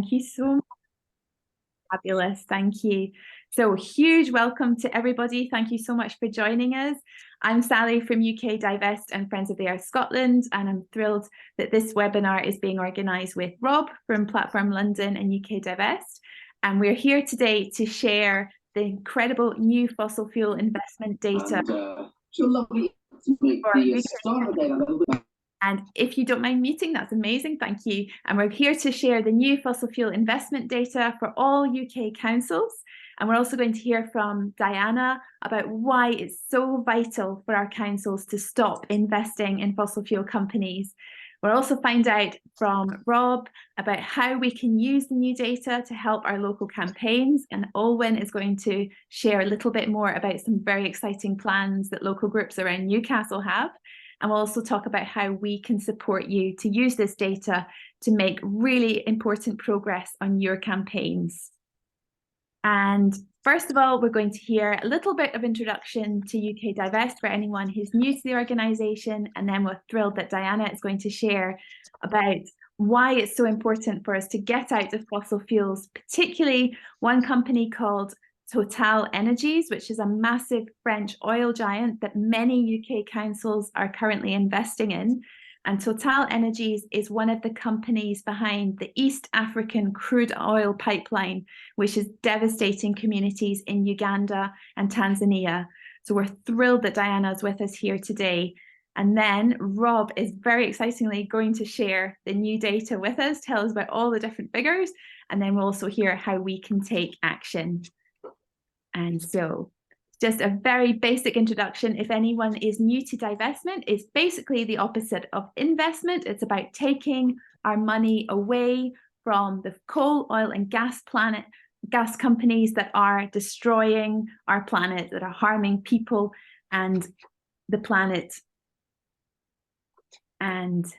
Thank you so much. Fabulous. Thank you. So huge welcome to everybody. Thank you so much for joining us. I'm Sally from UK Divest and Friends of the Earth Scotland, and I'm thrilled that this webinar is being organised with Rob from Platform London and UK Divest. And we're here today to share the incredible new fossil fuel investment data. So lovely to make the start of that a little bit. And if you don't mind muting, that's amazing, thank you. And we're here to share the new fossil fuel investment data for all UK councils. And we're also going to hear from Diana about why it's so vital for our councils to stop investing in fossil fuel companies. We'll also find out from Rob about how we can use the new data to help our local campaigns. And Olwen is going to share a little bit more about some very exciting plans that local groups around Newcastle have. And we'll also talk about how we can support you to use this data to make really important progress on your campaigns. And first of all, we're going to hear a little bit of introduction to UK Divest for anyone who's new to the organisation, and then we're thrilled that Diana is going to share about why it's so important for us to get out of fossil fuels, particularly one company called Total Energies, which is a massive French oil giant that many UK councils are currently investing in. And Total Energies is one of the companies behind the East African crude oil pipeline, which is devastating communities in Uganda and Tanzania. So we're thrilled that Diana is with us here today. And then Rob is very excitingly going to share the new data with us, tell us about all the different figures, and then we'll also hear how we can take action. And so just a very basic introduction. If anyone is new to divestment, it's basically the opposite of investment. It's about taking our money away from the coal, oil and gas companies that are destroying our planet, that are harming people and the planet. And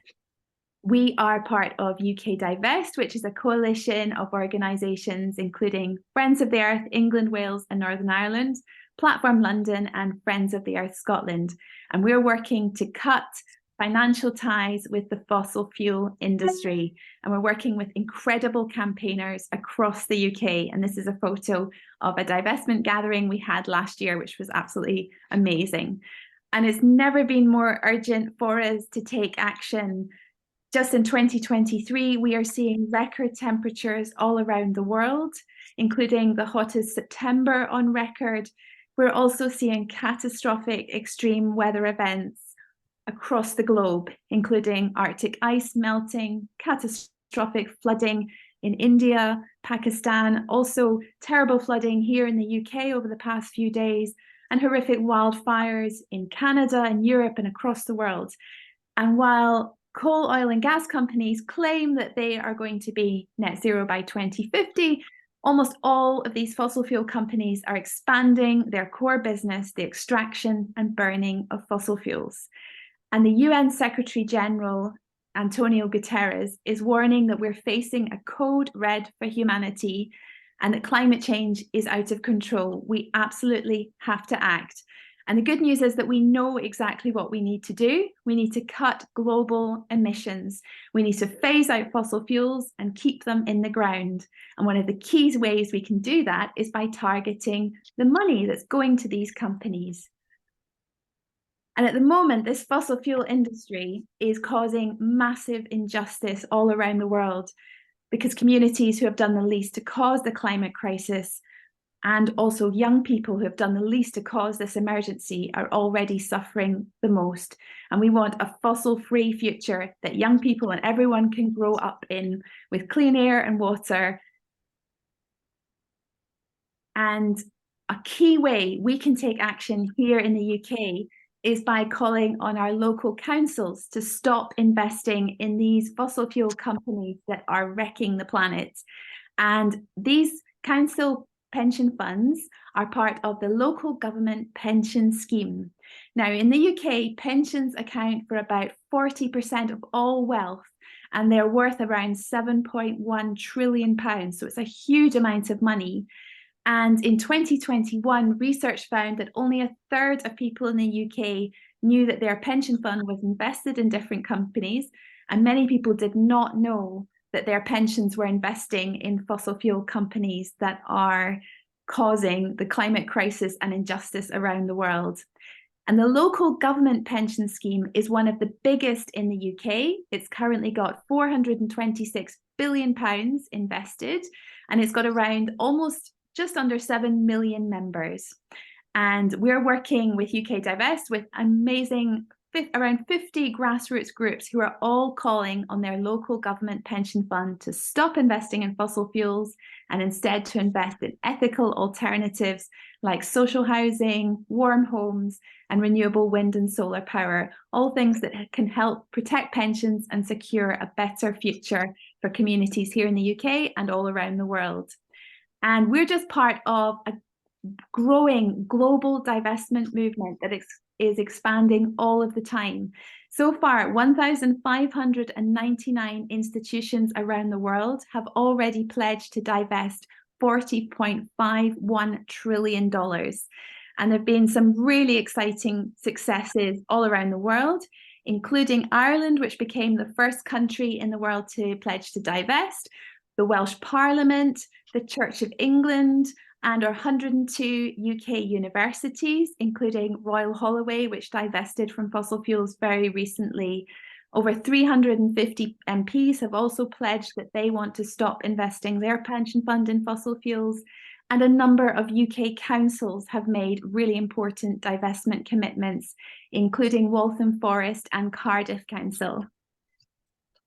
we are part of UK Divest, which is a coalition of organisations including Friends of the Earth, England, Wales and Northern Ireland, Platform London and Friends of the Earth Scotland. And we're working to cut financial ties with the fossil fuel industry. And we're working with incredible campaigners across the UK. And this is a photo of a divestment gathering we had last year, which was absolutely amazing. And it's never been more urgent for us to take action. Just in 2023, we are seeing record temperatures all around the world, including the hottest September on record. We're also seeing catastrophic extreme weather events across the globe, including Arctic ice melting, catastrophic flooding in India, Pakistan, also terrible flooding here in the UK over the past few days, and horrific wildfires in Canada and Europe and across the world. And while coal, oil and gas companies claim that they are going to be net zero by 2050, almost all of these fossil fuel companies are expanding their core business, the extraction and burning of fossil fuels. And the UN Secretary General, Antonio Guterres, is warning that we're facing a code red for humanity and that climate change is out of control. We absolutely have to act. And the good news is that we know exactly what we need to do. We need to cut global emissions. We need to phase out fossil fuels and keep them in the ground. And one of the key ways we can do that is by targeting the money that's going to these companies. And at the moment, this fossil fuel industry is causing massive injustice all around the world because communities who have done the least to cause the climate crisis and also young people who have done the least to cause this emergency are already suffering the most. And we want a fossil-free future that young people and everyone can grow up in with clean air and water. And a key way we can take action here in the UK is by calling on our local councils to stop investing in these fossil fuel companies that are wrecking the planet. And these council pension funds are part of the local government pension scheme. Now, in the UK, pensions account for about 40% of all wealth, and they're worth around £7.1 trillion. So it's a huge amount of money. And in 2021, research found that only a third of people in the UK knew that their pension fund was invested in different companies, and many people did not know that their pensions were investing in fossil fuel companies that are causing the climate crisis and injustice around the world. And the local government pension scheme is one of the biggest in the UK. It's currently got £426 billion invested, and it's got around almost just under 7 million members. And we're working with UK Divest with amazing around 50 grassroots groups who are all calling on their local government pension fund to stop investing in fossil fuels and instead to invest in ethical alternatives like social housing, warm homes, and renewable wind and solar power, all things that can help protect pensions and secure a better future for communities here in the UK and all around the world. And we're just part of a growing global divestment movement that is expanding all of the time. So far, 1,599 institutions around the world have already pledged to divest $40.51 trillion. And there have been some really exciting successes all around the world, including Ireland, which became the first country in the world to pledge to divest, the Welsh Parliament, the Church of England, and our 102 UK universities, including Royal Holloway, which divested from fossil fuels very recently. Over 350 MPs have also pledged that they want to stop investing their pension fund in fossil fuels. And a number of UK councils have made really important divestment commitments, including Waltham Forest and Cardiff Council.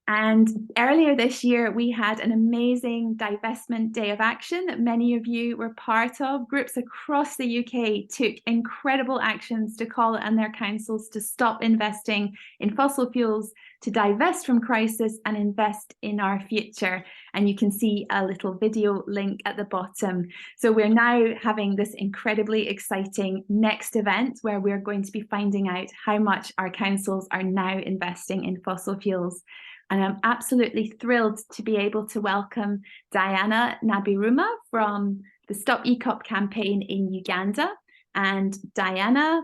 And earlier this year, we had an amazing divestment day of action that many of you were part of. Groups across the UK took incredible actions to call on their councils to stop investing in fossil fuels, to divest from crisis and invest in our future. And you can see a little video link at the bottom. So we're now having this incredibly exciting next event where we're going to be finding out how much our councils are now investing in fossil fuels. And I'm absolutely thrilled to be able to welcome Diana Nabiruma from the Stop EACOP campaign in Uganda. And Diana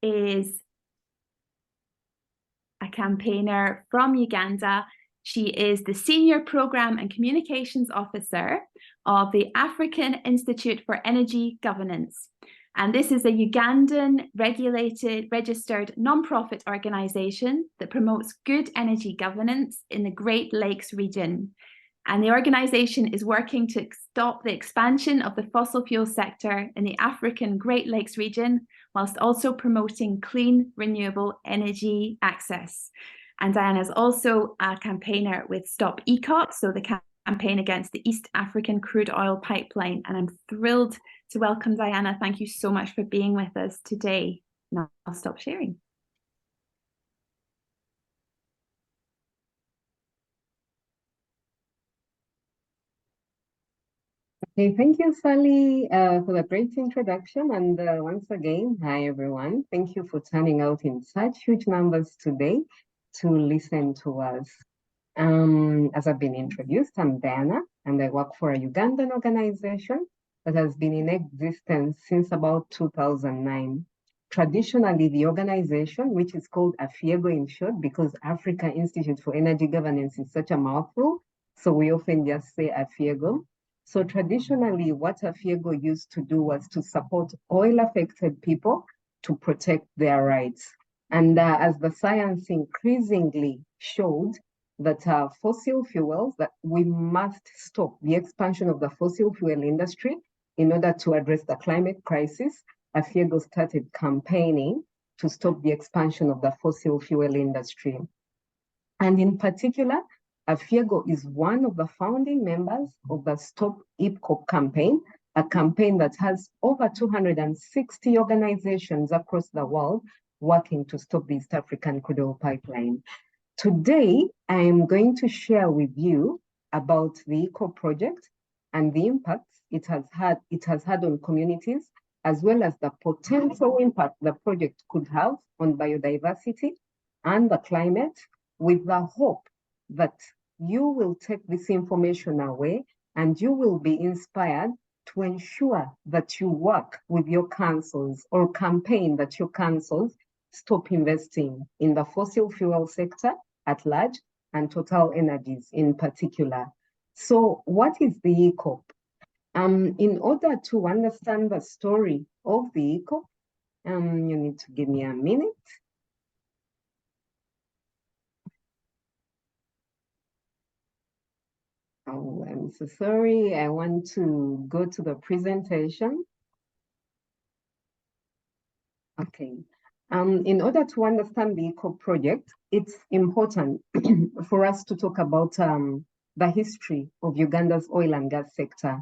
is a campaigner from Uganda. She is the Senior Programme and Communications Officer of the African Institute for Energy Governance. And this is a Ugandan registered non-profit organisation that promotes good energy governance in the Great Lakes region. And the organisation is working to stop the expansion of the fossil fuel sector in the African Great Lakes region, whilst also promoting clean, renewable energy access. And Diana is also a campaigner with Stop EACOP, so the campaign against the East African crude oil pipeline. And I'm thrilled to welcome Diana. Thank you so much for being with us today. Now I'll stop sharing. Okay, thank you, Sally, for the great introduction. And once again, hi, everyone. Thank you for turning out in such huge numbers today to listen to us. As I've been introduced, I'm Diana, and I work for a Ugandan organization that has been in existence since about 2009. Traditionally, the organization, which is called AFIEGO in short, because Africa Institute for Energy Governance is such a mouthful, so we often just say AFIEGO. So traditionally, what AFIEGO used to do was to support oil-affected people to protect their rights. And as the science increasingly showed that fossil fuels, that we must stop the expansion of the fossil fuel industry in order to address the climate crisis, AFIEGO started campaigning to stop the expansion of the fossil fuel industry. And in particular, AFIEGO is one of the founding members of the Stop EACOP campaign, a campaign that has over 260 organizations across the world working to stop the East African crude oil pipeline. Today, I am going to share with you about the EACOP project and the impacts it has had on communities, as well as the potential impact the project could have on biodiversity and the climate, with the hope that you will take this information away and you will be inspired to ensure that you work with your councils or campaign that your councils stop investing in the fossil fuel sector at large and Total Energies in particular. So what is the EACOP? In order to understand the story of the EACOP, you need to give me a minute. Oh, I'm so sorry. I want to go to the presentation. Okay. In order to understand the EACOP project, it's important for us to talk about the history of Uganda's oil and gas sector.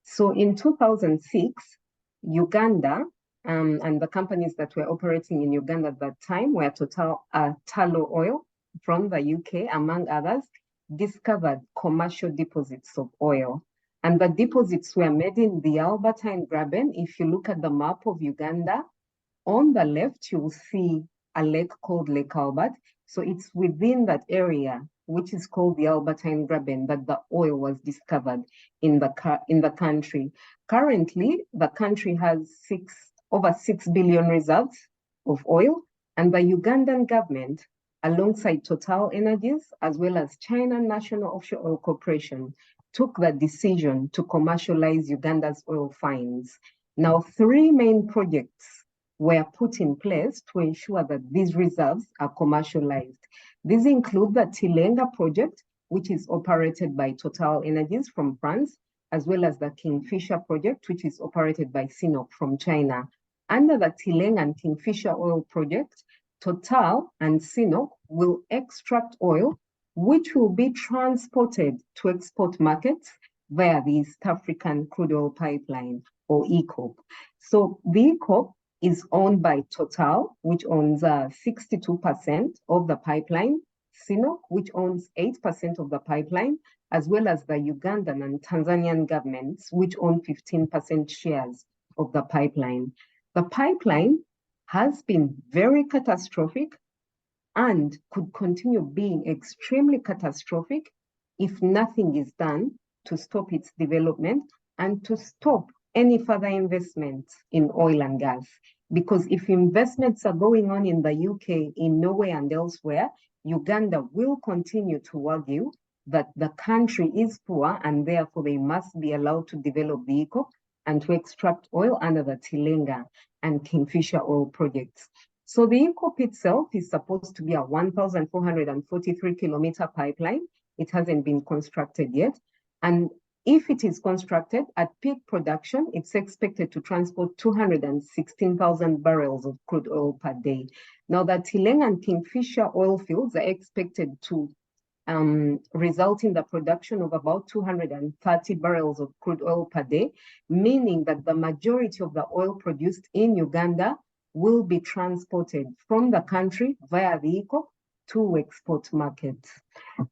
So in 2006, Uganda and the companies that were operating in Uganda at that time were Total, Tullow Oil from the UK, among others, discovered commercial deposits of oil. And the deposits were made in the Albertine Graben. If you look at the map of Uganda, on the left, you'll see a lake called Lake Albert. So it's within that area, which is called the Albertine Graben, that the oil was discovered in the country. Currently, the country has over 6 billion reserves of oil, and the Ugandan government, alongside Total Energies, as well as China National Offshore Oil Corporation, took the decision to commercialize Uganda's oil finds. Now, 3 main projects were put in place to ensure that these reserves are commercialized. These include the Tilenga project, which is operated by Total Energies from France, as well as the Kingfisher project, which is operated by CNOOC from China. Under the Tilenga and Kingfisher oil project, Total and CNOOC will extract oil, which will be transported to export markets via the East African Crude Oil Pipeline, or EACOP. So the EACOP is owned by Total, which owns 62% of the pipeline, CNOOC, which owns 8% of the pipeline, as well as the Ugandan and Tanzanian governments, which own 15% shares of the pipeline. The pipeline has been very catastrophic and could continue being extremely catastrophic if nothing is done to stop its development and to stop any further investments in oil and gas. Because if investments are going on in the UK, in Norway and elsewhere, Uganda will continue to argue that the country is poor and therefore they must be allowed to develop the EACOP and to extract oil under the Tilenga and Kingfisher oil projects. So the EACOP itself is supposed to be a 1,443 kilometer pipeline. It hasn't been constructed yet. And if it is constructed at peak production, it's expected to transport 216,000 barrels of crude oil per day. Now, the Tilenga and Kingfisher oil fields are expected to result in the production of about 230 barrels of crude oil per day, meaning that the majority of the oil produced in Uganda will be transported from the country via the EACOP to export markets.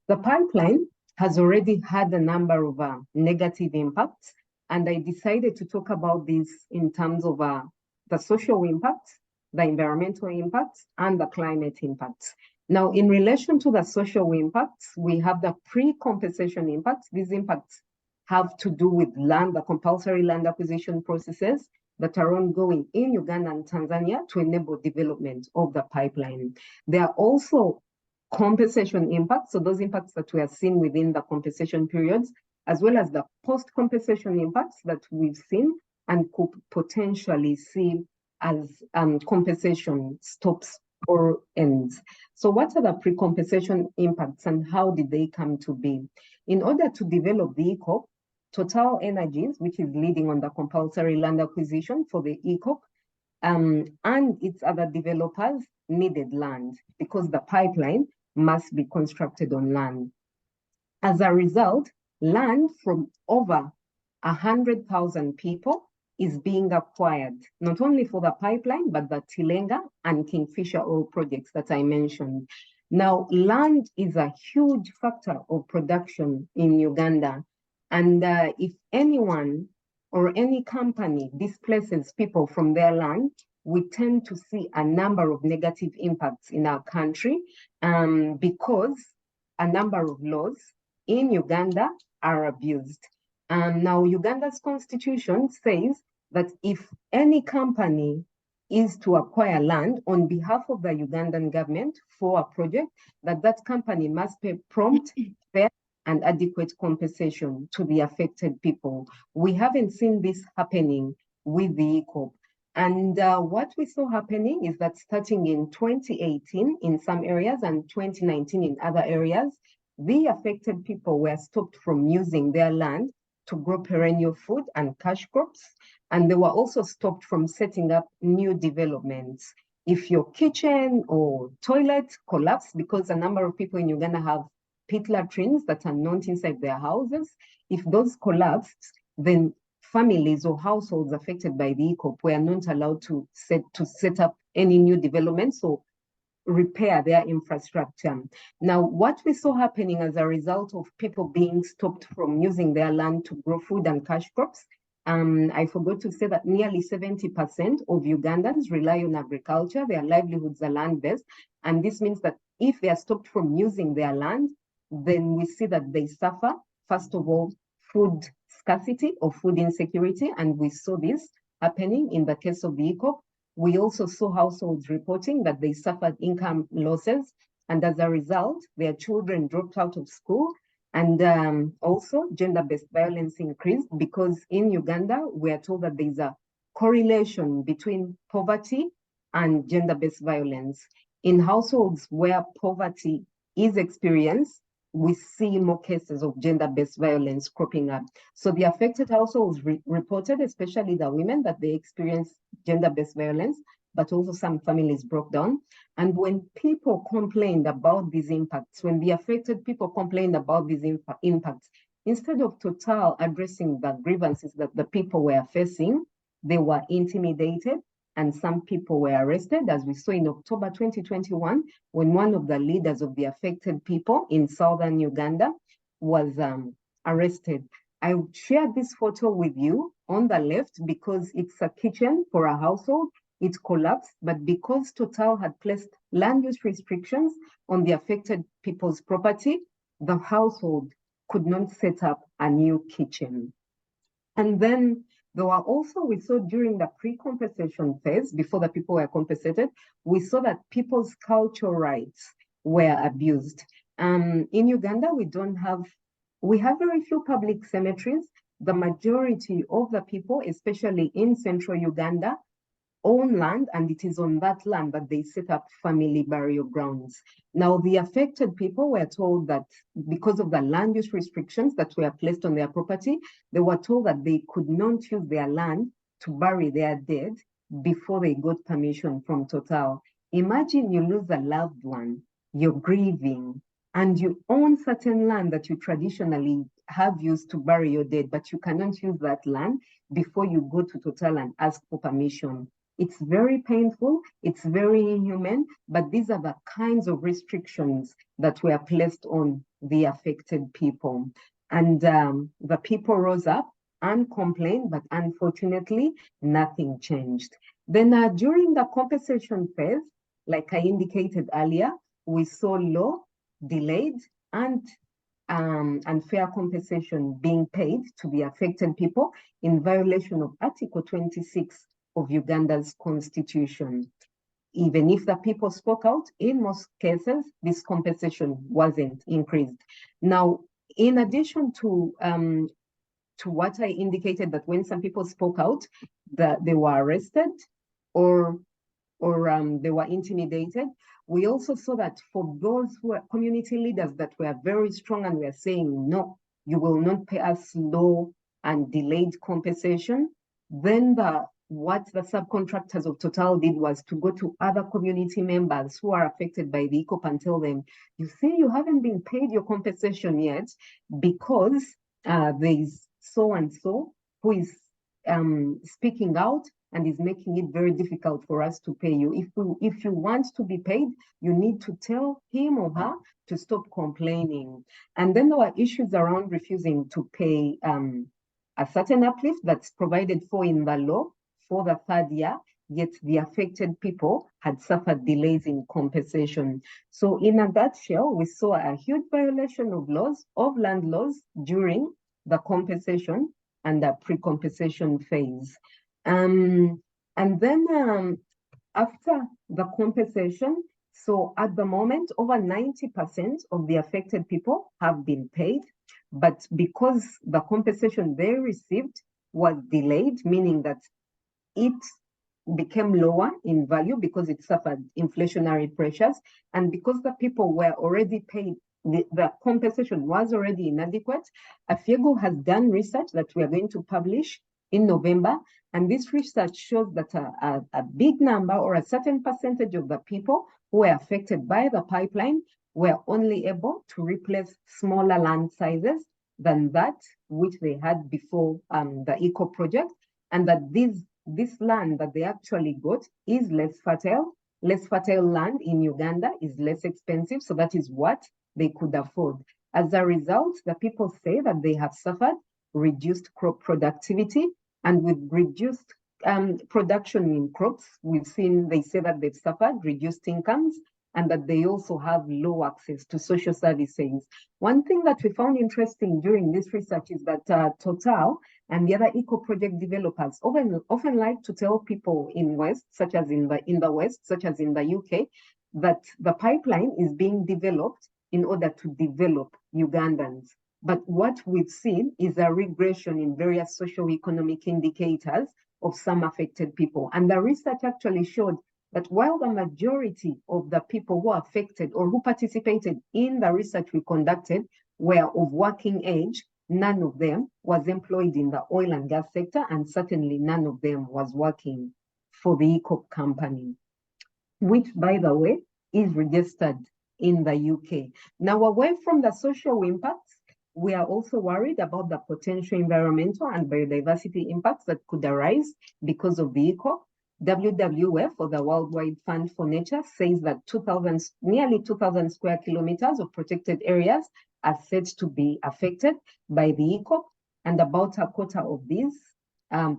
The pipeline has already had a number of negative impacts, and I decided to talk about this in terms of the social impacts, the environmental impacts, and the climate impacts. Now, in relation to the social impacts, we have the pre-compensation impacts. These impacts have to do with land, the compulsory land acquisition processes that are ongoing in Uganda and Tanzania to enable development of the pipeline. There are also compensation impacts, so those impacts that we are seeing within the compensation periods, as well as the post-compensation impacts that we've seen and could potentially see as compensation stops or ends. So what are the pre-compensation impacts and how did they come to be? In order to develop the EACOP, Total Energies, which is leading on the compulsory land acquisition for the EACOP, and its other developers needed land because the pipeline must be constructed on land. As a result, land from over 100,000 people is being acquired, not only for the pipeline, but the Tilenga and Kingfisher oil projects that I mentioned. Now, land is a huge factor of production in Uganda. And if anyone or any company displaces people from their land, we tend to see a number of negative impacts in our country because a number of laws in Uganda are abused. Now, Uganda's constitution says that if any company is to acquire land on behalf of the Ugandan government for a project, that company must pay prompt, fair, and adequate compensation to the affected people. We haven't seen this happening with the EACOP. And what we saw happening is that starting in 2018 in some areas and 2019 in other areas, the affected people were stopped from using their land to grow perennial food and cash crops. And they were also stopped from setting up new developments. If your kitchen or toilet collapse, because a number of people in Uganda have pit latrines that are not inside their houses, if those collapsed, then families or households affected by the EACOP were not allowed to set up any new developments or repair their infrastructure. Now, what we saw happening as a result of people being stopped from using their land to grow food and cash crops, I forgot to say that nearly 70% of Ugandans rely on agriculture. Their livelihoods are land-based. And this means that if they are stopped from using their land, then we see that they suffer, first of all, food scarcity or food insecurity. And we saw this happening in the case of the EACOP. We also saw households reporting that they suffered income losses. And as a result, their children dropped out of school. And also gender-based violence increased, because in Uganda, we are told that there's a correlation between poverty and gender-based violence. In households where poverty is experienced, we see more cases of gender-based violence cropping up. So the affected households reported, especially the women, that they experienced gender-based violence, but also some families broke down. And when people complained about these impacts, when the affected people complained about these impacts, instead of Total addressing the grievances that the people were facing, they were intimidated, and some people were arrested, as we saw in October 2021, when one of the leaders of the affected people in southern Uganda was arrested. I shared this photo with you on the left because it's a kitchen for a household. It collapsed, but because Total had placed land use restrictions on the affected people's property, the household could not set up a new kitchen. And then there were also, we saw during the pre-compensation phase, before the people were compensated, we saw that people's cultural rights were abused. In Uganda, we have very few public cemeteries. The majority of the people, especially in central Uganda, own land, and it is on that land that they set up family burial grounds. Now, the affected people were told that because of the land use restrictions that were placed on their property, they were told that they could not use their land to bury their dead before they got permission from Total. Imagine you lose a loved one, you're grieving, and you own certain land that you traditionally have used to bury your dead, but you cannot use that land before you go to Total and ask for permission. It's very painful, it's very inhuman, but these are the kinds of restrictions that were placed on the affected people. And the people rose up and complained, but unfortunately, nothing changed. Then during the compensation phase, like I indicated earlier, we saw low, delayed, and unfair compensation being paid to the affected people in violation of Article 26 of Uganda's constitution. Even if the people spoke out, in most cases, this compensation wasn't increased. Now, in addition to what I indicated, that when some people spoke out, that they were arrested or they were intimidated, we also saw that for those who are community leaders that were very strong and were saying, no, you will not pay us low and delayed compensation, then what the subcontractors of Total did was to go to other community members who are affected by the EACOP and tell them, you see, you haven't been paid your compensation yet because there is so-and-so who is speaking out and is making it very difficult for us to pay you. If you want to be paid, you need to tell him or her to stop complaining. And then there were issues around refusing to pay a certain uplift that's provided for in the law for the third year, yet the affected people had suffered delays in compensation. So in a nutshell, we saw a huge violation of land laws during the compensation and the pre-compensation phase. And then after the compensation, so at the moment, over 90% of the affected people have been paid, but because the compensation they received was delayed, meaning that it became lower in value because it suffered inflationary pressures, and because the people were already paid, the compensation was already inadequate, Afiego has done research that we are going to publish in November, and this research shows that a big number or a certain percentage of the people who were affected by the pipeline were only able to replace smaller land sizes than that which they had before the eco project, and that this land that they actually got is less fertile. Less fertile land in Uganda is less expensive, so that is what they could afford. As a result, the people say that they have suffered reduced crop productivity, and with reduced production in crops, they say that they've suffered reduced incomes, and that they also have low access to social services. One thing that we found interesting during this research is that Total and the other eco project developers often like to tell people in West, such as in the West, such as in the UK, that the pipeline is being developed in order to develop Ugandans. But what we've seen is a regression in various socio-economic indicators of some affected people. And the research actually showed that while the majority of the people who are affected or who participated in the research we conducted were of working age, none of them was employed in the oil and gas sector, and certainly none of them was working for the ECOP company, which, by the way, is registered in the UK. Now, away from the social impacts, we are also worried about the potential environmental and biodiversity impacts that could arise because of the ECOP. WWF, or the Worldwide Fund for Nature, says that nearly 2,000 square kilometers of protected areas are said to be affected by the ECOP, and about a quarter of these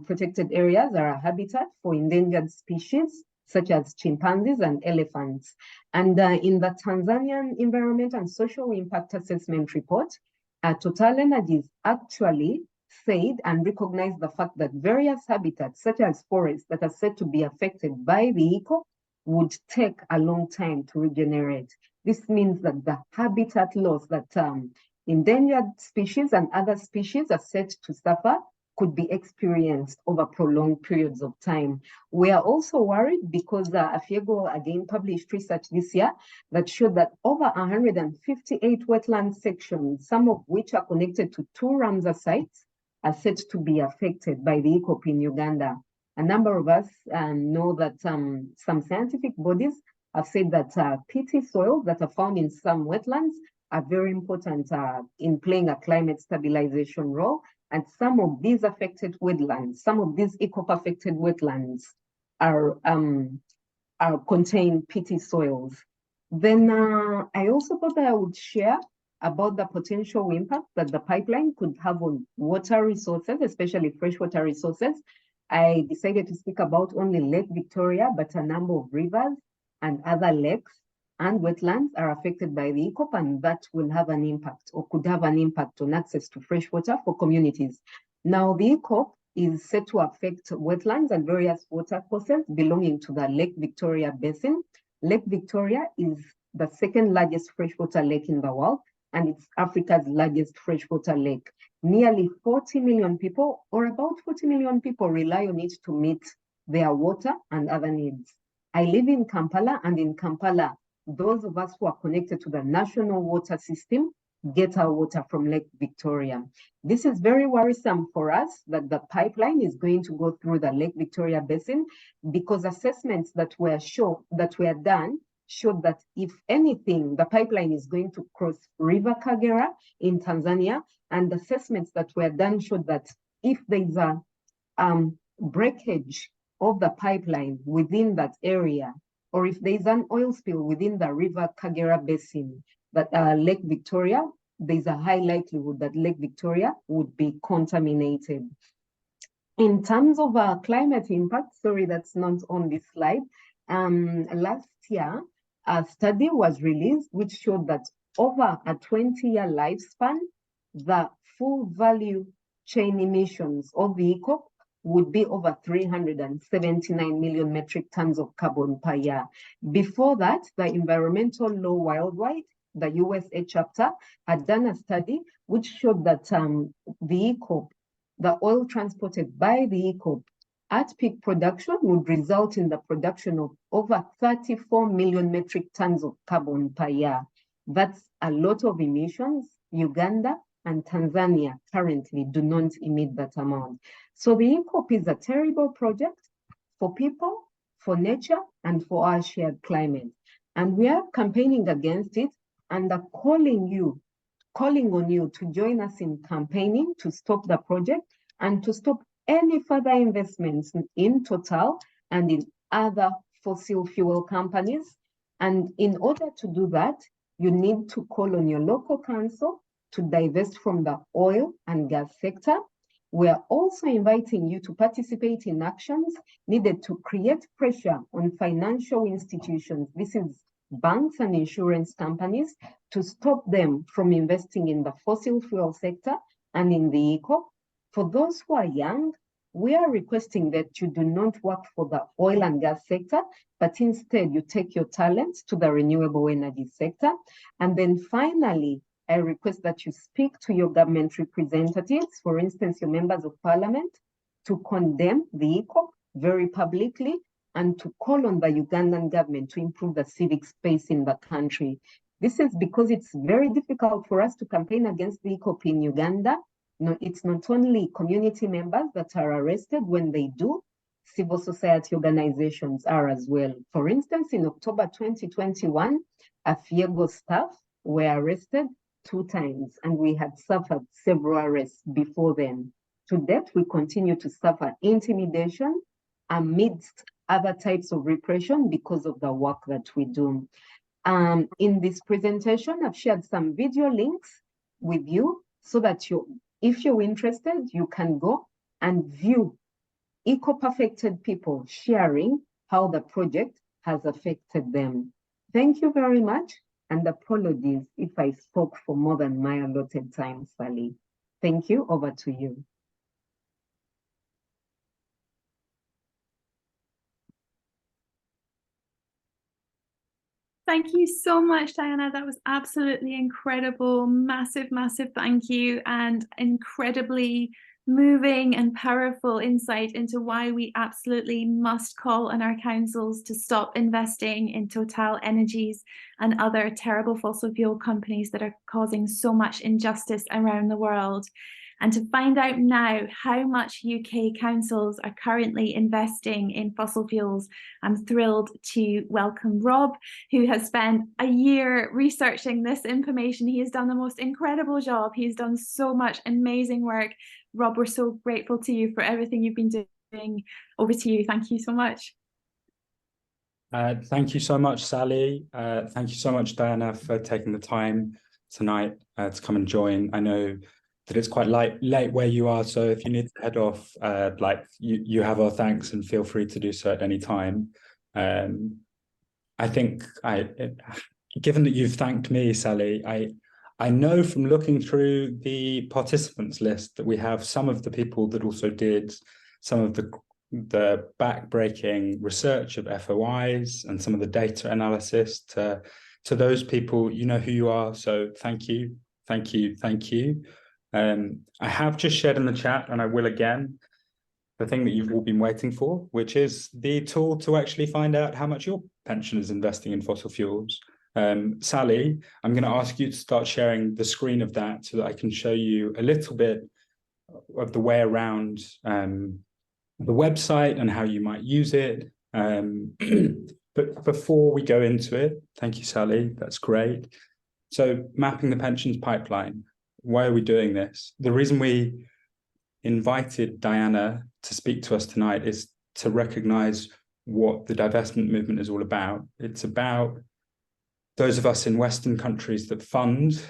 protected areas are a habitat for endangered species such as chimpanzees and elephants. And in the Tanzanian Environment and Social Impact Assessment Report, Total Energies actually said and recognized the fact that various habitats, such as forests that are said to be affected by the ECO, would take a long time to regenerate. This means that the habitat loss that endangered species and other species are said to suffer could be experienced over prolonged periods of time. We are also worried because Afiego again published research this year that showed that over 158 wetland sections, some of which are connected to 2 Ramsar sites, are said to be affected by the ECOP in Uganda. A number of us know that some scientific bodies have said that peaty soils that are found in some wetlands are very important in playing a climate stabilization role. And some of these affected wetlands, some of these ECOP-affected wetlands are contain peaty soils. Then I also thought that I would share about the potential impact that the pipeline could have on water resources, especially freshwater resources. I decided to speak about only Lake Victoria, but a number of rivers and other lakes and wetlands are affected by the ECOP, and that will have an impact or could have an impact on access to fresh water for communities. Now, the ECOP is said to affect wetlands and various water courses belonging to the Lake Victoria Basin. Lake Victoria is the second largest freshwater lake in the world, and it's Africa's largest freshwater lake. Nearly 40 million people, or about 40 million people, rely on it to meet their water and other needs. I live in Kampala, and in Kampala, those of us who are connected to the national water system get our water from Lake Victoria. This is very worrisome for us that the pipeline is going to go through the Lake Victoria Basin, because assessments that were done showed that if anything, the pipeline is going to cross River Kagera in Tanzania, and assessments that were done showed that if there's a breakage of the pipeline within that area, or if there's an oil spill within the River Kagera Basin, that Lake Victoria, there's a high likelihood that Lake Victoria would be contaminated. In terms of climate impact, sorry, that's not on this slide. Last year, a study was released which showed that over a 20-year lifespan, the full value chain emissions of the ECOP would be over 379 million metric tons of carbon per year. Before that, the Environmental Law Worldwide, the USA chapter, had done a study which showed that the EACOP, the oil transported by the EACOP at peak production would result in the production of over 34 million metric tons of carbon per year. That's a lot of emissions. Uganda and Tanzania currently do not emit that amount. So the EACOP is a terrible project for people, for nature, and for our shared climate. And we are campaigning against it and are calling on you to join us in campaigning to stop the project and to stop any further investments in Total and in other fossil fuel companies. And in order to do that, you need to call on your local council to divest from the oil and gas sector. We are also inviting you to participate in actions needed to create pressure on financial institutions. This is banks and insurance companies, to stop them from investing in the fossil fuel sector and in the EACOP. For those who are young, we are requesting that you do not work for the oil and gas sector, but instead you take your talents to the renewable energy sector. And then finally, I request that you speak to your government representatives, for instance, your members of parliament, to condemn the EACOP very publicly and to call on the Ugandan government to improve the civic space in the country. This is because it's very difficult for us to campaign against the EACOP in Uganda. No, it's not only community members that are arrested when they do, civil society organizations are as well. For instance, in October 2021, AFIEGO staff were arrested 2 times, and we had suffered several arrests before then. To date, we continue to suffer intimidation amidst other types of repression because of the work that we do. In this presentation, I've shared some video links with you so that if you're interested, you can go and view EACOP-affected people sharing how the project has affected them. Thank you very much, and apologies if I spoke for more than my allotted time, Sally. Thank you. Over to you. Thank you so much, Diana. That was absolutely incredible. Massive, massive thank you, and incredibly moving and powerful insight into why we absolutely must call on our councils to stop investing in Total Energies and other terrible fossil fuel companies that are causing so much injustice around the world. And to find out now how much UK councils are currently investing in fossil fuels, I'm thrilled to welcome Rob, who has spent a year researching this information. He has done the most incredible job. He's done so much amazing work. Rob, we're so grateful to you for everything you've been doing. Over to you. Thank you so much. Thank you so much, Sally. Thank you so much, Diana, for taking the time tonight to come and join. I know that it's quite late where you are, so if you need to head off, you have our thanks, and feel free to do so at any time. I think given that you've thanked me, Sally, I know from looking through the participants list that we have some of the people that also did some of the back-breaking research of FOIs and some of the data analysis. To those people, you know who you are, so thank you, thank you, thank you. I have just shared in the chat, and I will again, the thing that you've all been waiting for, which is the tool to actually find out how much your pension is investing in fossil fuels. Sally, I'm going to ask you to start sharing the screen of that so that I can show you a little bit of the way around the website and how you might use it. But before we go into it, thank you, Sally, that's great. So mapping the pensions pipeline. Why are we doing this? The reason we invited Diana to speak to us tonight is to recognize what the divestment movement is all about. It's about those of us in Western countries that fund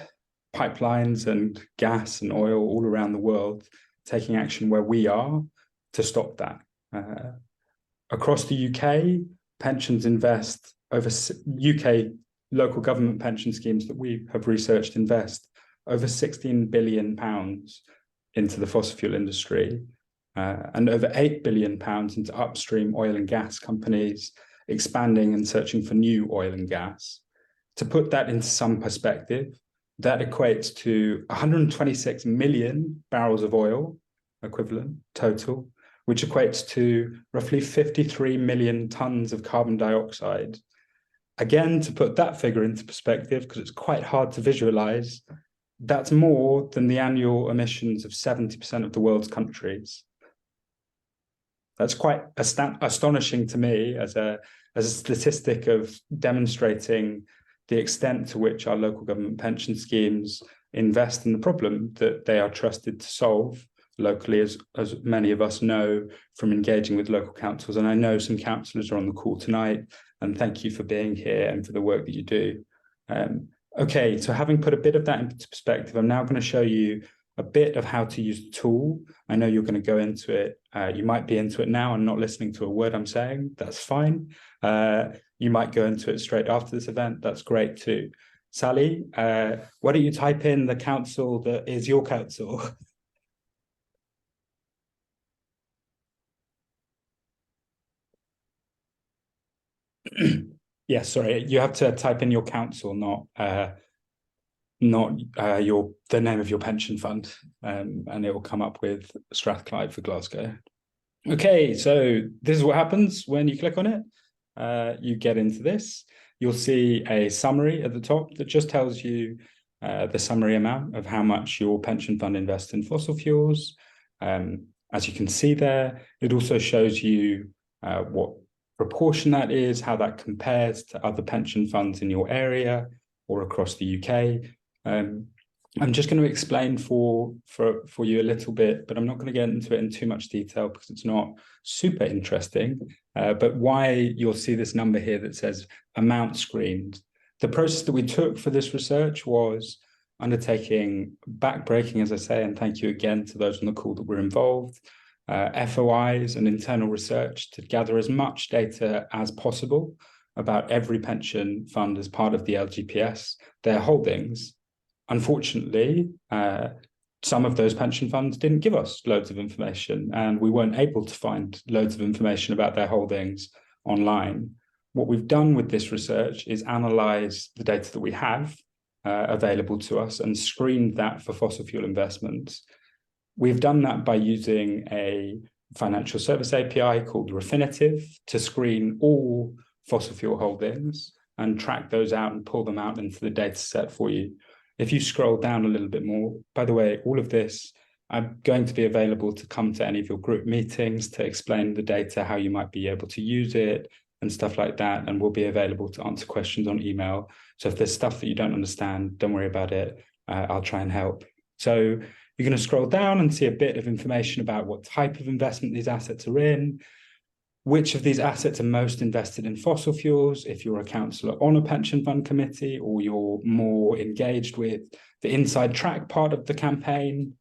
pipelines and gas and oil all around the world, taking action where we are to stop that. Across the UK, pensions invest over UK local government pension schemes that we have researched invest over £16 billion into the fossil fuel industry. and over £8 billion into upstream oil and gas companies, expanding and searching for new oil and gas. To put that into some perspective, that equates to 126 million barrels of oil equivalent total, which equates to roughly 53 million tons of carbon dioxide. Again, to put that figure into perspective, because it's quite hard to visualize, that's more than the annual emissions of 70% of the world's countries. That's quite astonishing to me as a statistic of demonstrating the extent to which our local government pension schemes invest in the problem that they are trusted to solve locally, as many of us know from engaging with local councils. And I know some councillors are on the call tonight, and thank you for being here and for the work that you do. Okay, so having put a bit of that into perspective, I'm now going to show you a bit of how to use the tool. I know you're going to go into it. You might be into it now and not listening to a word I'm saying. That's fine. You might go into it straight after this event. That's great too. Sally, why don't you type in the council that is your council? Yes, sorry, you have to type in your council, not the name of your pension fund, and it will come up with Strathclyde for Glasgow. Okay, so this is what happens when you click on it. You get into this. You'll see a summary at the top that just tells you the summary amount of how much your pension fund invests in fossil fuels. As you can see there, it also shows you what proportion that is, how that compares to other pension funds in your area or across the UK. I'm just going to explain for you a little bit, but I'm not going to get into it in too much detail because it's not super interesting. But why you'll see this number here that says amount screened. The process that we took for this research was undertaking backbreaking, as I say, and thank you again to those on the call that were involved, FOIs and internal research to gather as much data as possible about every pension fund as part of the LGPS, their holdings. Unfortunately, some of those pension funds didn't give us loads of information, and we weren't able to find loads of information about their holdings online. What we've done with this research is analyze the data that we have available to us and screened that for fossil fuel investments. We've done that by using a financial service API called Refinitiv to screen all fossil fuel holdings and track those out and pull them out into the data set for you. If you scroll down a little bit more, by the way, all of this, I'm going to be available to come to any of your group meetings to explain the data, how you might be able to use it and stuff like that. And we'll be available to answer questions on email. So if there's stuff that you don't understand, don't worry about it. I'll try and help. So you're going to scroll down and see a bit of information about what type of investment these assets are in, which of these assets are most invested in fossil fuels, if you're a councillor on a pension fund committee or you're more engaged with the inside track part of the campaign.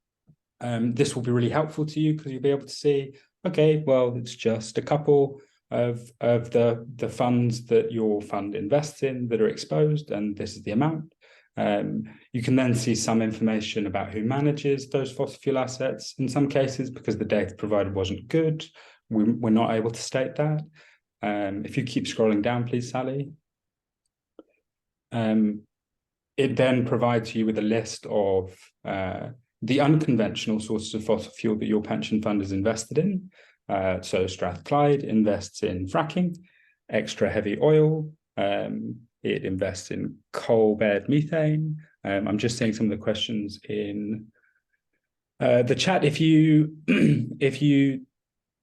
This will be really helpful to you because you'll be able to see, okay, well, it's just a couple of the funds that your fund invests in that are exposed, and this is the amount. You can then see some information about who manages those fossil fuel assets. In some cases, because the data provided wasn't good, we're not able to state that. If you keep scrolling down, please, Sally. It then provides you with a list of the unconventional sources of fossil fuel that your pension fund is invested in. So Strathclyde invests in fracking, extra heavy oil. It invests in coal-bed methane. I'm just seeing some of the questions in the chat. If you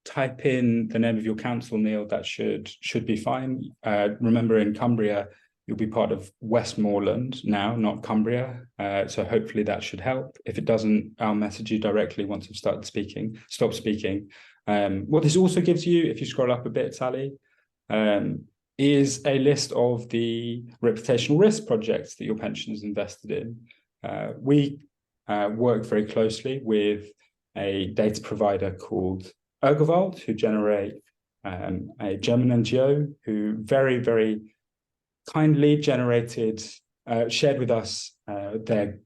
type in the name of your council, Neil, that should be fine. Remember, in Cumbria, you'll be part of Westmoreland now, not Cumbria. So hopefully that should help. If it doesn't, I'll message you directly once I've stop speaking. What this also gives you, if you scroll up a bit, Sally, is a list of the reputational risk projects that your pension is invested in. We work very closely with a data provider called Urgewald, who generate a German NGO who very, very kindly shared with us their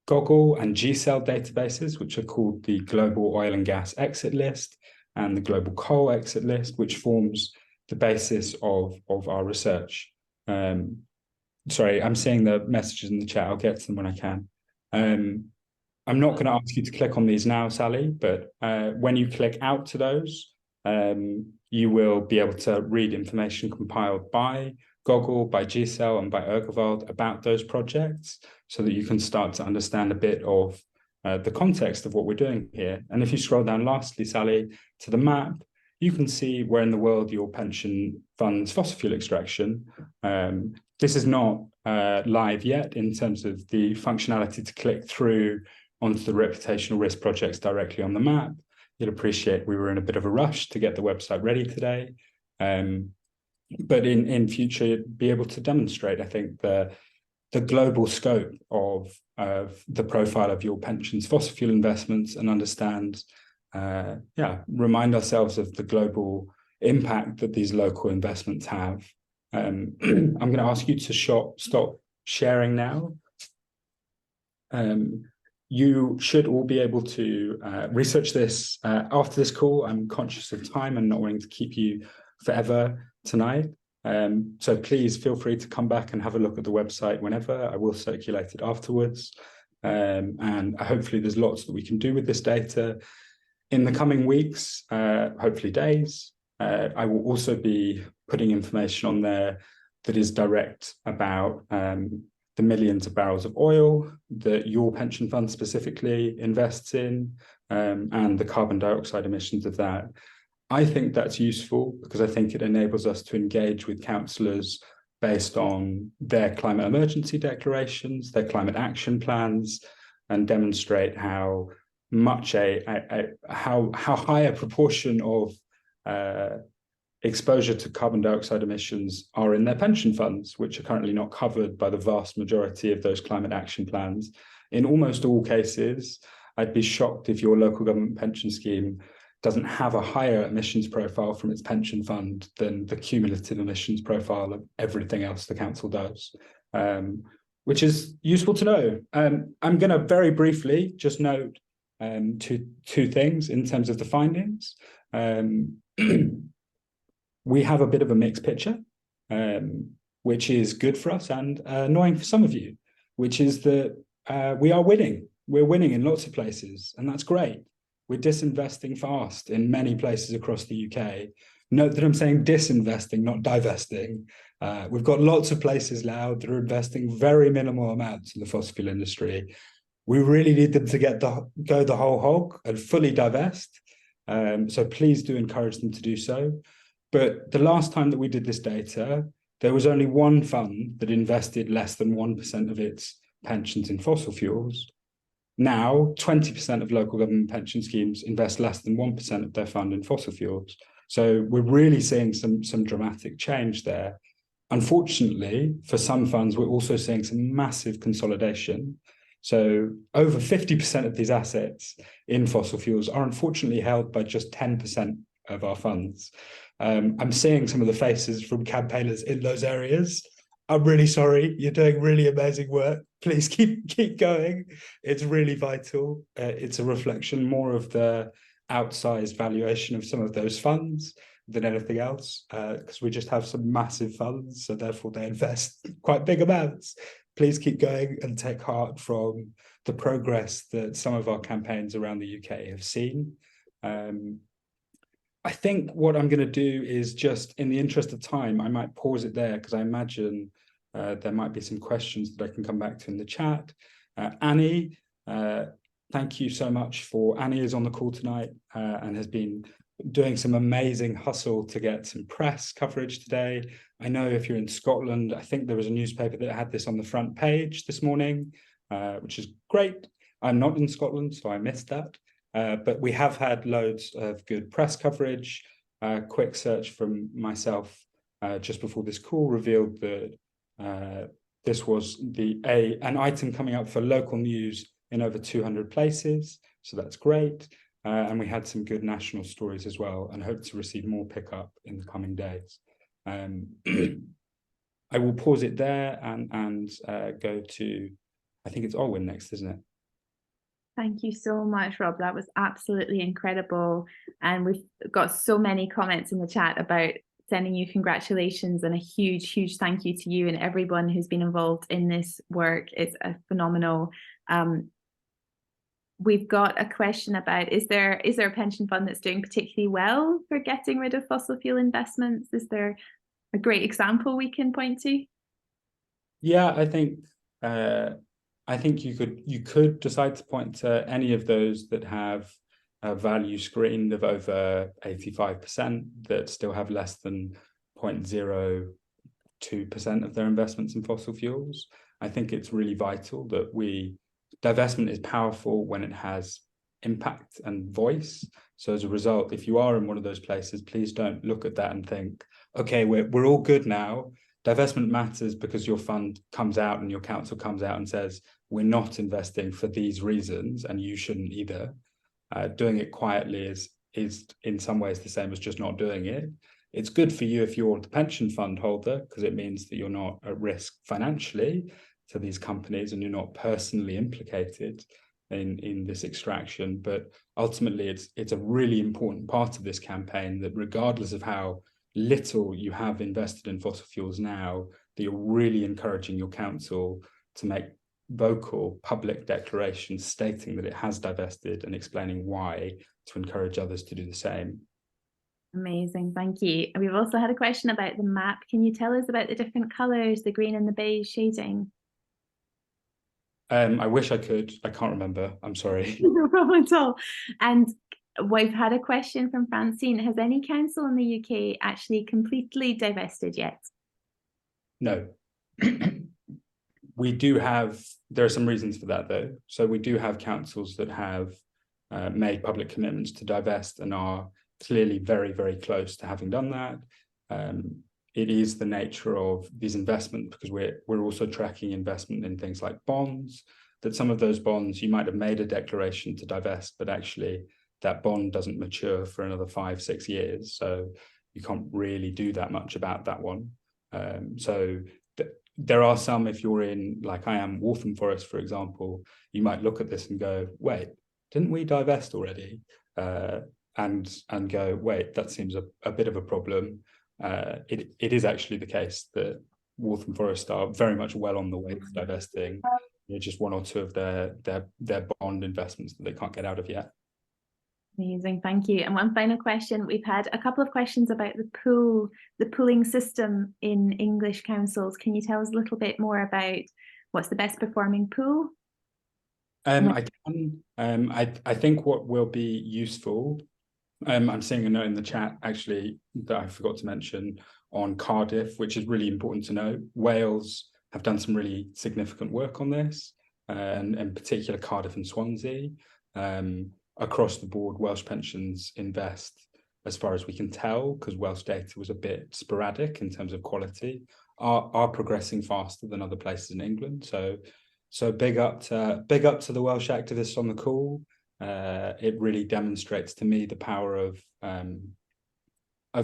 Goggle and GCEL databases, which are called the Global Oil and Gas Exit List and the Global Coal Exit List, which forms the basis of our research. Sorry, I'm seeing the messages in the chat. I'll get to them when I can. I'm not going to ask you to click on these now, Sally, but when you click out to those, you will be able to read information compiled by Goggle, by GCEL, and by Urgewald about those projects, so that you can start to understand a bit of the context of what we're doing here. And if you scroll down lastly, Sally, to the map, you can see where in the world your pension funds fossil fuel extraction. This is not live yet in terms of the functionality to click through onto the reputational risk projects directly on the map. You'll appreciate we were in a bit of a rush to get the website ready today. But in future, be able to demonstrate, I think, the global scope of the profile of your pensions fossil fuel investments, and understand, remind ourselves of the global impact that these local investments have. I'm going to ask you to stop sharing now. You should all be able to research this after this call. I'm conscious of time and not wanting to keep you forever tonight. So please feel free to come back and have a look at the website whenever. I will circulate it afterwards. And hopefully there's lots that we can do with this data in the coming weeks, hopefully days. I will also be putting information on there that is direct about the millions of barrels of oil that your pension fund specifically invests in, and the carbon dioxide emissions of that. I think that's useful because I think it enables us to engage with councillors based on their climate emergency declarations, their climate action plans, and demonstrate how much how high a proportion of exposure to carbon dioxide emissions are in their pension funds, which are currently not covered by the vast majority of those climate action plans. In almost all cases, I'd be shocked if your local government pension scheme doesn't have a higher emissions profile from its pension fund than the cumulative emissions profile of everything else the council does, which is useful to know. I'm going to very briefly just note two things in terms of the findings. We have a bit of a mixed picture, which is good for us and annoying for some of you, which is that we are winning. We're winning in lots of places, and that's great. We're disinvesting fast in many places across the UK. Note that I'm saying disinvesting, not divesting. We've got lots of places now that are investing very minimal amounts in the fossil fuel industry. We really need them to go the whole hog and fully divest. So please do encourage them to do so. But the last time that we did this data, there was only one fund that invested less than 1% of its pensions in fossil fuels. Now, 20% of local government pension schemes invest less than 1% of their fund in fossil fuels. So we're really seeing some dramatic change there. Unfortunately, for some funds, we're also seeing some massive consolidation. So over 50% of these assets in fossil fuels are unfortunately held by just 10% of our funds. I'm seeing some of the faces from campaigners in those areas. I'm really sorry. You're doing really amazing work. Please keep going. It's really vital. It's a reflection more of the outsized valuation of some of those funds than anything else, because we just have some massive funds, so therefore they invest quite big amounts. Please keep going and take heart from the progress that some of our campaigns around the UK have seen. I think what I'm going to do is just, in the interest of time, I might pause it there because I imagine there might be some questions that I can come back to in the chat. Annie, thank you so much for, Annie is on the call tonight and has been doing some amazing hustle to get some press coverage today. I know if you're in Scotland, I think there was a newspaper that had this on the front page this morning, which is great. I'm not in Scotland, so I missed that. But we have had loads of good press coverage. Quick search from myself just before this call revealed that this was an item coming up for local news in over 200 places. So that's great. And we had some good national stories as well, and hope to receive more pickup in the coming days. I will pause it there and go to, I think it's Olwyn next, isn't it? Thank you so much, Rob. That was absolutely incredible. And we've got so many comments in the chat about sending you congratulations, and a huge, huge thank you to you and everyone who's been involved in this work. It's a phenomenal. We've got a question about, is there a pension fund that's doing particularly well for getting rid of fossil fuel investments? Is there a great example we can point to? Yeah, I think you could decide to point to any of those that have a value screened of over 85% that still have less than 0.02% of their investments in fossil fuels. I think it's really vital that divestment is powerful when it has impact and voice. So as a result, if you are in one of those places, please don't look at that and think, okay, we're all good now. Divestment matters because your fund comes out and your council comes out and says, we're not investing for these reasons, and you shouldn't either. Doing it quietly is in some ways the same as just not doing it. It's good for you if you're the pension fund holder, because it means that you're not at risk financially to these companies and you're not personally implicated in this extraction. But ultimately, it's a really important part of this campaign that regardless of how little you have invested in fossil fuels now, that you're really encouraging your council to make vocal public declarations stating that it has divested and explaining why, to encourage others to do the same. Amazing, thank you. And we've also had a question about the map. Can you tell us about the different colours, the green and the beige shading? I wish I could. I can't remember. I'm sorry. No problem at all. And we've had a question from Francine. Has any council in the UK actually completely divested yet? No. We do have, there are some reasons for that though. So we do have councils that have made public commitments to divest and are clearly very, very close to having done that. It is the nature of these investments, because we're also tracking investment in things like bonds, that some of those bonds you might have made a declaration to divest, but actually that bond doesn't mature for another 5-6 years. So you can't really do that much about that one. There are some, if you're in, like I am, Waltham Forest, for example, you might look at this and go, wait, didn't we divest already? And go, wait, that seems a bit of a problem. It is actually the case that Waltham Forest are very much well on the way to divesting. Just one or two of their bond investments that they can't get out of yet. Amazing, thank you. And one final question. We've had a couple of questions about the pooling system in English councils. Can you tell us a little bit more about what's the best performing pool? I can. I think what will be useful, I'm seeing a note in the chat actually that I forgot to mention on Cardiff, which is really important to know. Wales have done some really significant work on this, and in particular Cardiff and Swansea. Across the board, Welsh pensions invest, as far as we can tell, because Welsh data was a bit sporadic in terms of quality, are progressing faster than other places in England. So big up to the Welsh activists on the call. It really demonstrates to me the power of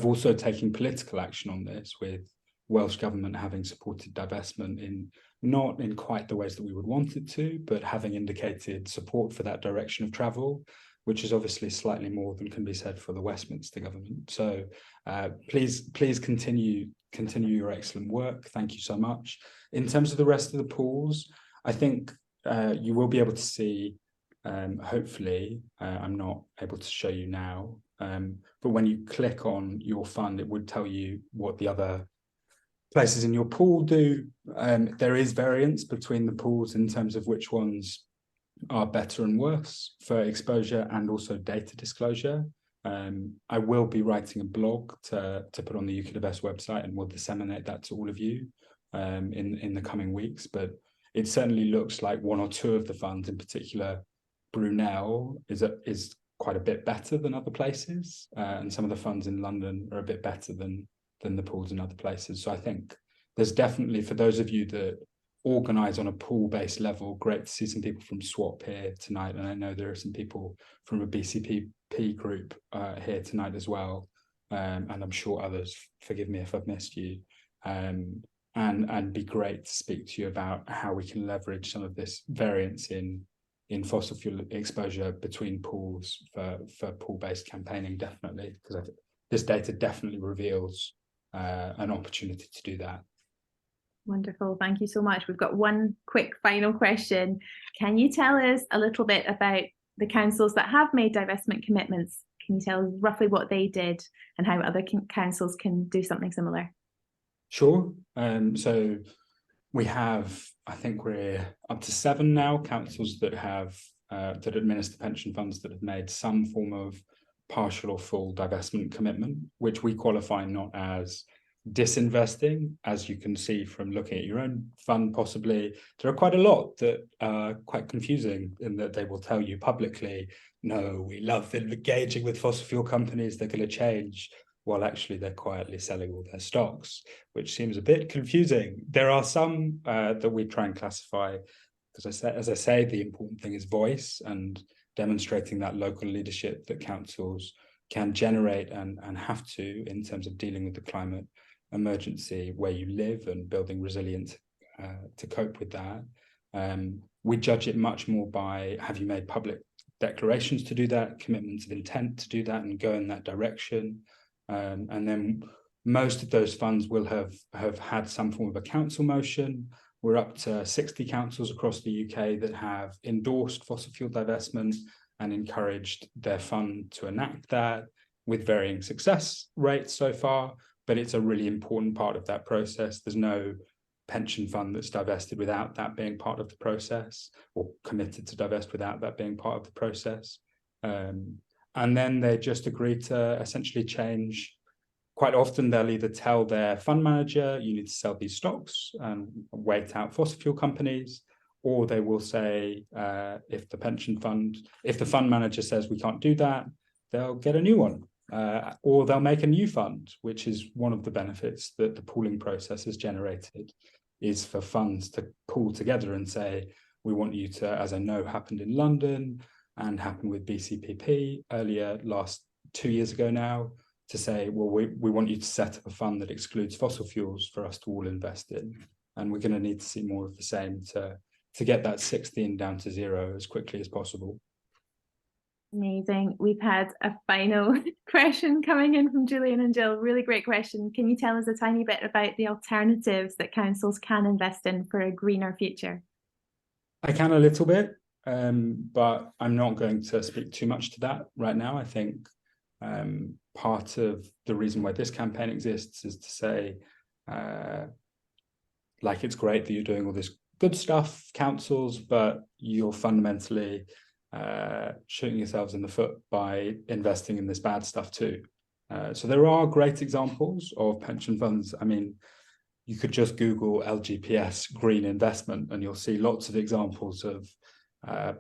also taking political action on this, with Welsh government having supported divestment not in quite the ways that we would want it to, but having indicated support for that direction of travel, which is obviously slightly more than can be said for the Westminster government. So please continue your excellent work. Thank you so much. In terms of the rest of the pools, I think you will be able to see, hopefully, I'm not able to show you now, but when you click on your fund, it would tell you what the other places in your pool do. There is variance between the pools in terms of which ones are better and worse for exposure and also data disclosure. I will be writing a blog to put on the UK Divest website, and we'll disseminate that to all of you in the coming weeks. But it certainly looks like one or two of the funds, in particular Brunel, is quite a bit better than other places, and some of the funds in London are a bit better than the pools in other places. So I think there's definitely, for those of you that organize on a pool-based level, great to see some people from SWAP here tonight, and I know there are some people from a BCPP group here tonight as well, and I'm sure others, forgive me if I've missed you, and be great to speak to you about how we can leverage some of this variance in in fossil fuel exposure between pools for pool-based campaigning, definitely, because this data definitely reveals an opportunity to do that. Wonderful. Thank you so much. We've got one quick final question. Can you tell us a little bit about the councils that have made divestment commitments? Can you tell us roughly what they did and how other councils can do something similar? Sure. So we have, I think we're up to 7 now, councils that have that administer pension funds that have made some form of partial or full divestment commitment, which we qualify not as disinvesting, as you can see from looking at your own fund. Possibly there are quite a lot that are quite confusing in that they will tell you publicly, no, we love engaging with fossil fuel companies, they're going to change, while actually they're quietly selling all their stocks, which seems a bit confusing. There are some that we try and classify, because as I say, the important thing is voice and demonstrating that local leadership that councils can generate and have to in terms of dealing with the climate emergency where you live and building resilience to cope with that. We judge it much more by, have you made public declarations to do that, commitments of intent to do that and go in that direction? And then most of those funds will have had some form of a council motion. We're up to 60 councils across the UK that have endorsed fossil fuel divestment and encouraged their fund to enact that, with varying success rates so far. But it's a really important part of that process. There's no pension fund that's divested without that being part of the process, or committed to divest without that being part of the process. And then they just agree to essentially change. Quite often they'll either tell their fund manager, you need to sell these stocks and wait out fossil fuel companies, or they will say, if the fund manager says we can't do that, they'll get a new one. Or they'll make a new fund, which is one of the benefits that the pooling process has generated, is for funds to pool together and say, we want you to, as I know happened in London and happened with BCPP earlier 2 years ago now, to say, well, we want you to set up a fund that excludes fossil fuels for us to all invest in. And we're going to need to see more of the same to get that 16 down to 0 as quickly as possible. Amazing. We've had a final question coming in from Julian and Jill. Really great question. Can you tell us a tiny bit about the alternatives that councils can invest in for a greener future? I can a little bit, but I'm not going to speak too much to that right now. I think part of the reason why this campaign exists is to say, like, it's great that you're doing all this good stuff, councils, but you're fundamentally shooting yourselves in the foot by investing in this bad stuff too. So there are great examples of pension funds. I mean, you could just Google LGPS green investment and you'll see lots of examples of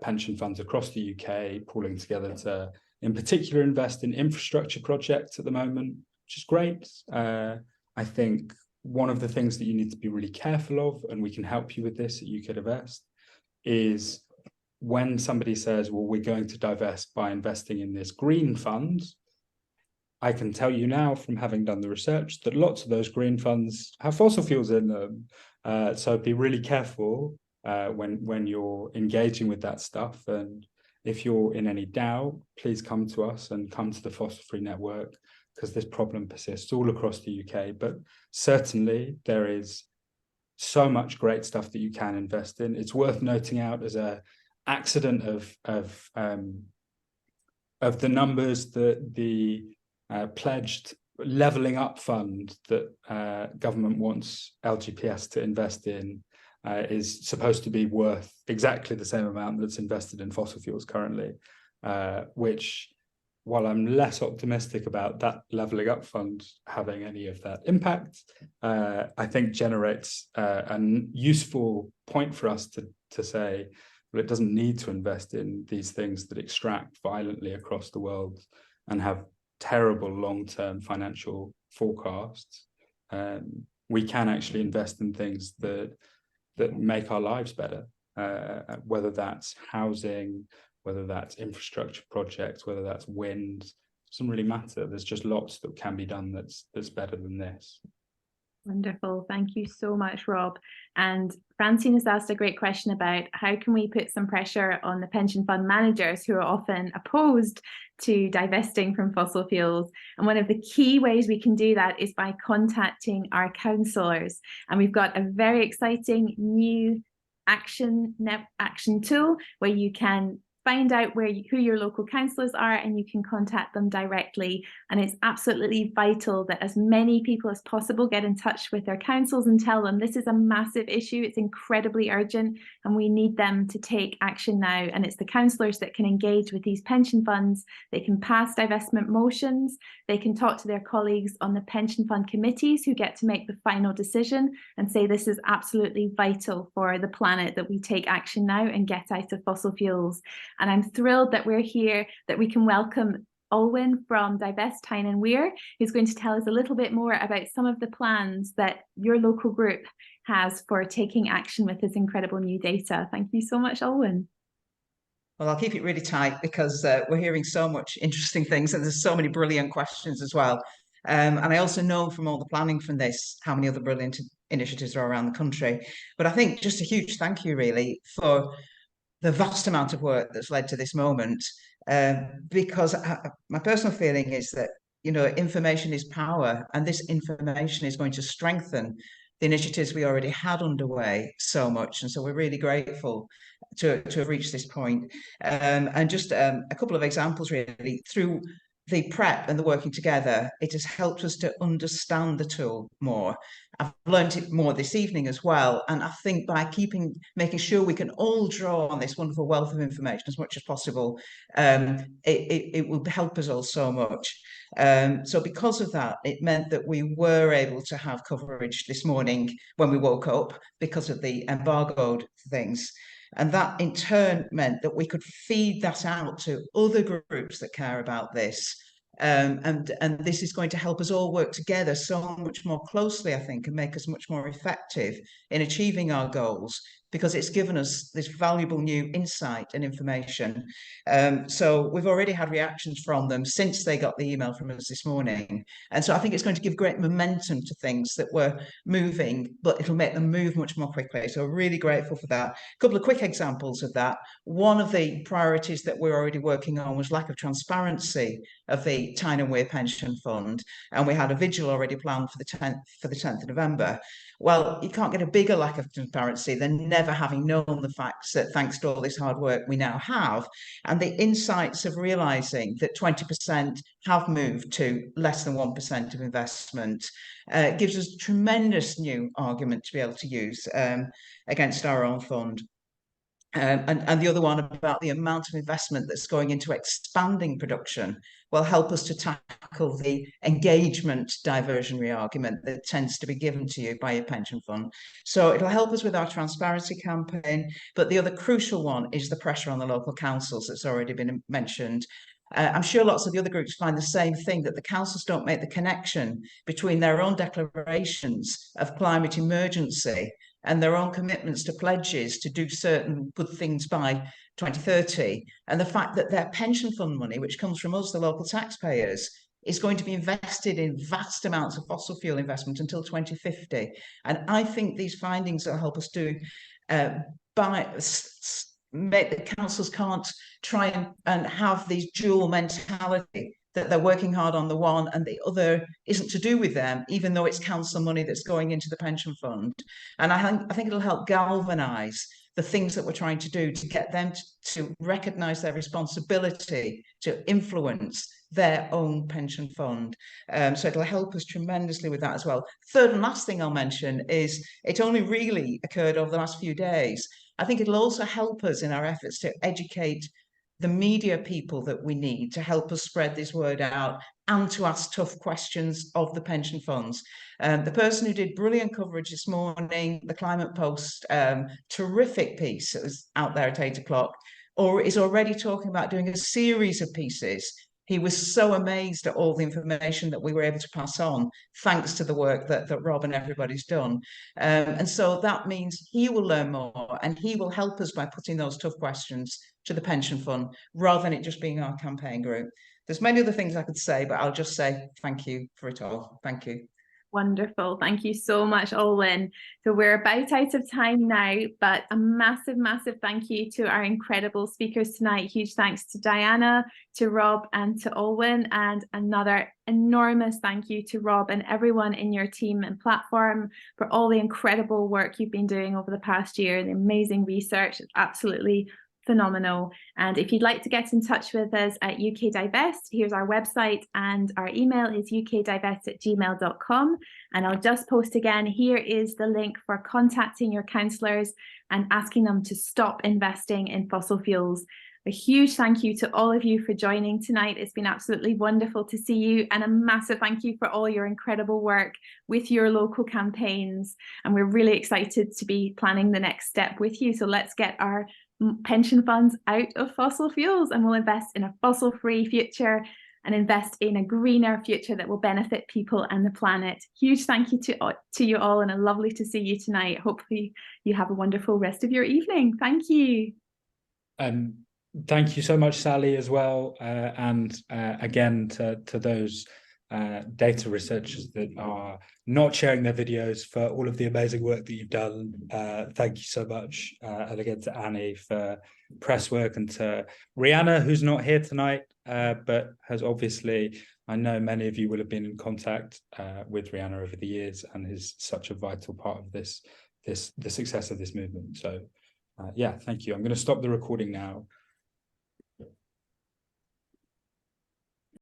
pension funds across the UK pooling together to, in particular, invest in infrastructure projects at the moment, which is great. I think one of the things that you need to be really careful of, and we can help you with this at UK Divest, is when somebody says, well, we're going to divest by investing in this green fund, I can tell you now from having done the research that lots of those green funds have fossil fuels in them. So be really careful when you're engaging with that stuff. And if you're in any doubt, please come to us and come to the Fossil Free Network, because this problem persists all across the UK. But certainly there is so much great stuff that you can invest in. It's worth noting out as a accident of the numbers that the pledged levelling up fund that government wants LGPS to invest in is supposed to be worth exactly the same amount that's invested in fossil fuels currently, which, while I'm less optimistic about that levelling up fund having any of that impact, I think generates a useful point for us to say, well, it doesn't need to invest in these things that extract violently across the world and have terrible long-term financial forecasts. We can actually invest in things that make our lives better, whether that's housing, whether that's infrastructure projects, whether that's wind. It doesn't really matter. There's just lots that can be done that's better than this. Wonderful. Thank you so much, Rob. And Francine has asked a great question about how can we put some pressure on the pension fund managers who are often opposed to divesting from fossil fuels. And one of the key ways we can do that is by contacting our councillors. And we've got a very exciting new action tool where you can find out who your local councillors are and you can contact them directly. And it's absolutely vital that as many people as possible get in touch with their councils and tell them this is a massive issue, it's incredibly urgent, and we need them to take action now. And it's the councillors that can engage with these pension funds. They can pass divestment motions, they can talk to their colleagues on the pension fund committees who get to make the final decision and say this is absolutely vital for the planet that we take action now and get out of fossil fuels. And I'm thrilled that we're here, that we can welcome Olwen from Divest Tyne and Wear, who's going to tell us a little bit more about some of the plans that your local group has for taking action with this incredible new data. Thank you so much, Olwen. Well, I'll keep it really tight because we're hearing so much interesting things and there's so many brilliant questions as well. And I also know from all the planning from this, how many other brilliant initiatives are around the country. But I think just a huge thank you really for the vast amount of work that's led to this moment, because my personal feeling is that, you know, information is power, and this information is going to strengthen the initiatives we already had underway so much. And so we're really grateful to have reached this point. And just a couple of examples really. Through the prep and the working together, it has helped us to understand the tool more. I've learned it more this evening as well. And I think by making sure we can all draw on this wonderful wealth of information as much as possible, it will help us all so much. So because of that, it meant that we were able to have coverage this morning when we woke up because of the embargoed things. And that in turn meant that we could feed that out to other groups that care about this. And this is going to help us all work together so much more closely, I think, and make us much more effective in achieving our goals, because it's given us this valuable new insight and information. So we've already had reactions from them since they got the email from us this morning. And so I think it's going to give great momentum to things that were moving, but it'll make them move much more quickly. So really grateful for that. A couple of quick examples of that. One of the priorities that we're already working on was lack of transparency of the Tyne and Wear Pension Fund. And we had a vigil already planned for the 10th of November. Well, you can't get a bigger lack of transparency than never having known the facts that thanks to all this hard work we now have. And the insights of realizing that 20% have moved to less than 1% of investment gives us a tremendous new argument to be able to use against our own fund. And the other one about the amount of investment that's going into expanding production will help us to tackle the engagement diversionary argument that tends to be given to you by your pension fund. So it'll help us with our transparency campaign. But the other crucial one is the pressure on the local councils that's already been mentioned. I'm sure lots of the other groups find the same thing, that the councils don't make the connection between their own declarations of climate emergency and their own commitments to pledges to do certain good things by 2030, and the fact that their pension fund money, which comes from us, the local taxpayers, is going to be invested in vast amounts of fossil fuel investment until 2050. And I think these findings will help us do make the councils can't try and have these dual mentality, that they're working hard on the one and the other isn't to do with them, even though it's council money that's going into the pension fund. And I think it'll help galvanise the things that we're trying to do to get them to recognise their responsibility to influence their own pension fund. So it'll help us tremendously with that as well. Third and last thing I'll mention is it only really occurred over the last few days. I think it'll also help us in our efforts to educate the media people that we need to help us spread this word out and to ask tough questions of the pension funds. The person who did brilliant coverage this morning, the Climate Post, terrific piece that was out there at 8 o'clock, or is already talking about doing a series of pieces. He was so amazed at all the information that we were able to pass on, thanks to the work that Rob and everybody's done. And so that means he will learn more and he will help us by putting those tough questions to the pension fund, rather than it just being our campaign group. There's many other things I could say, but I'll just say thank you for it all. Thank you. Wonderful. Thank you so much, Olwen. So we're about out of time now, but a massive, massive thank you to our incredible speakers tonight. Huge thanks to Diana, to Rob, and to Olwen, and another enormous thank you to Rob and everyone in your team and platform for all the incredible work you've been doing over the past year, the amazing research. It's absolutely phenomenal. And if you'd like to get in touch with us at UK Divest, here's our website, and our email is ukdivest@gmail.com. And I'll just post again, here is the link for contacting your counsellors and asking them to stop investing in fossil fuels. A huge thank you to all of you for joining tonight. It's been absolutely wonderful to see you, and a massive thank you for all your incredible work with your local campaigns. And we're really excited to be planning the next step with you. So let's get our pension funds out of fossil fuels, and we'll invest in a fossil-free future and invest in a greener future that will benefit people and the planet. Huge thank you to you all, and lovely to see you tonight. Hopefully you have a wonderful rest of your evening. Thank you. Thank you so much, Sally, as well. And again, to those data researchers that are not sharing their videos, for all of the amazing work that you've done. Thank you so much. And again to Annie for press work, and to Rihanna, who's not here tonight, but has obviously, I know many of you will have been in contact with Rihanna over the years, and is such a vital part of the success of this movement. So yeah, thank you. I'm going to stop the recording now.